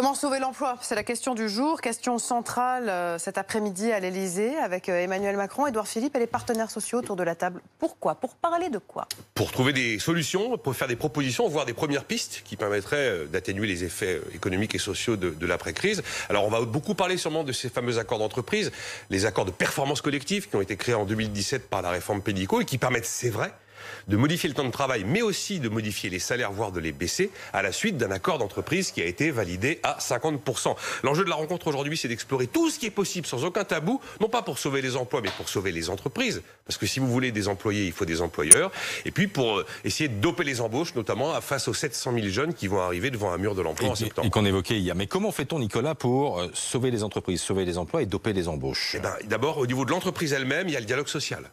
Comment sauver l'emploi? C'est la question du jour, question centrale cet après-midi à l'Elysée avec Emmanuel Macron, Édouard Philippe et les partenaires sociaux autour de la table. Pourquoi? Pour parler de quoi? Pour trouver des solutions, pour faire des propositions, voire des premières pistes qui permettraient d'atténuer les effets économiques et sociaux de l'après-crise. Alors on va beaucoup parler sûrement de ces fameux accords d'entreprise, les accords de performance collective qui ont été créés en 2017 par la réforme Pénicaud et qui permettent, c'est vrai, de modifier le temps de travail, mais aussi de modifier les salaires, voire de les baisser, à la suite d'un accord d'entreprise qui a été validé à 50%. L'enjeu de la rencontre aujourd'hui, c'est d'explorer tout ce qui est possible, sans aucun tabou, non pas pour sauver les emplois, mais pour sauver les entreprises. Parce que si vous voulez des employés, il faut des employeurs. Et puis pour essayer de doper les embauches, notamment face aux 700 000 jeunes qui vont arriver devant un mur de l'emploi en septembre. Et qu'on évoquait hier. Mais comment fait-on, Nicolas, pour sauver les entreprises, sauver les emplois et doper les embauches? D'abord, au niveau de l'entreprise elle-même, il y a le dialogue social.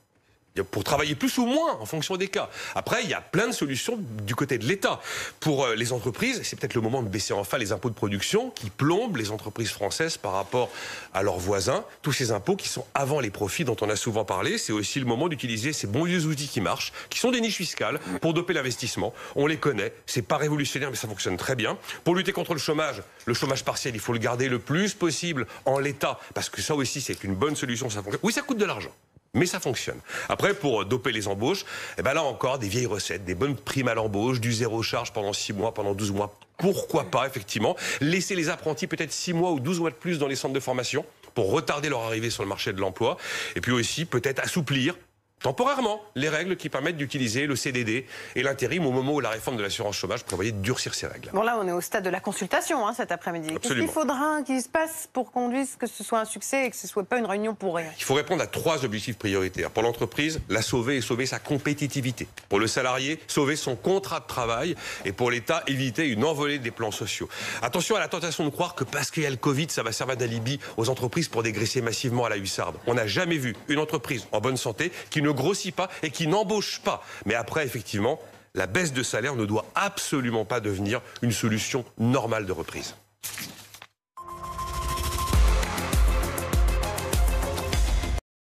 Pour travailler plus ou moins en fonction des cas. Après, il y a plein de solutions du côté de l'État. Pour les entreprises, c'est peut-être le moment de baisser enfin les impôts de production qui plombent les entreprises françaises par rapport à leurs voisins. Tous ces impôts qui sont avant les profits dont on a souvent parlé. C'est aussi le moment d'utiliser ces bons vieux outils qui marchent, qui sont des niches fiscales pour doper l'investissement. On les connaît. C'est pas révolutionnaire, mais ça fonctionne très bien. Pour lutter contre le chômage partiel, il faut le garder le plus possible en l'état. Parce que ça aussi, c'est une bonne solution. Ça fonctionne. Oui, ça coûte de l'argent. Mais ça fonctionne. Après, pour doper les embauches, là encore, des vieilles recettes, des bonnes primes à l'embauche, du zéro charge pendant 6 mois, pendant 12 mois. Pourquoi pas, effectivement, laisser les apprentis peut-être 6 mois ou 12 mois de plus dans les centres de formation pour retarder leur arrivée sur le marché de l'emploi. Et puis aussi, peut-être assouplir temporairement les règles qui permettent d'utiliser le CDD et l'intérim au moment où la réforme de l'assurance chômage prévoyait de durcir ces règles. Bon, là, on est au stade de la consultation cet après-midi. Qu'est-ce qu'il faudra qu'il se passe pour qu'on dise que ce soit un succès et que ce ne soit pas une réunion pour rien? Il faut répondre à 3 objectifs prioritaires. Pour l'entreprise, la sauver et sauver sa compétitivité. Pour le salarié, sauver son contrat de travail. Et pour l'État, éviter une envolée des plans sociaux. Attention à la tentation de croire que parce qu'il y a le Covid, ça va servir d'alibi aux entreprises pour dégraisser massivement à la hussarde. On n'a jamais vu une entreprise en bonne santé qui ne grossit pas et qui n'embauche pas. Mais après, effectivement, la baisse de salaire ne doit absolument pas devenir une solution normale de reprise.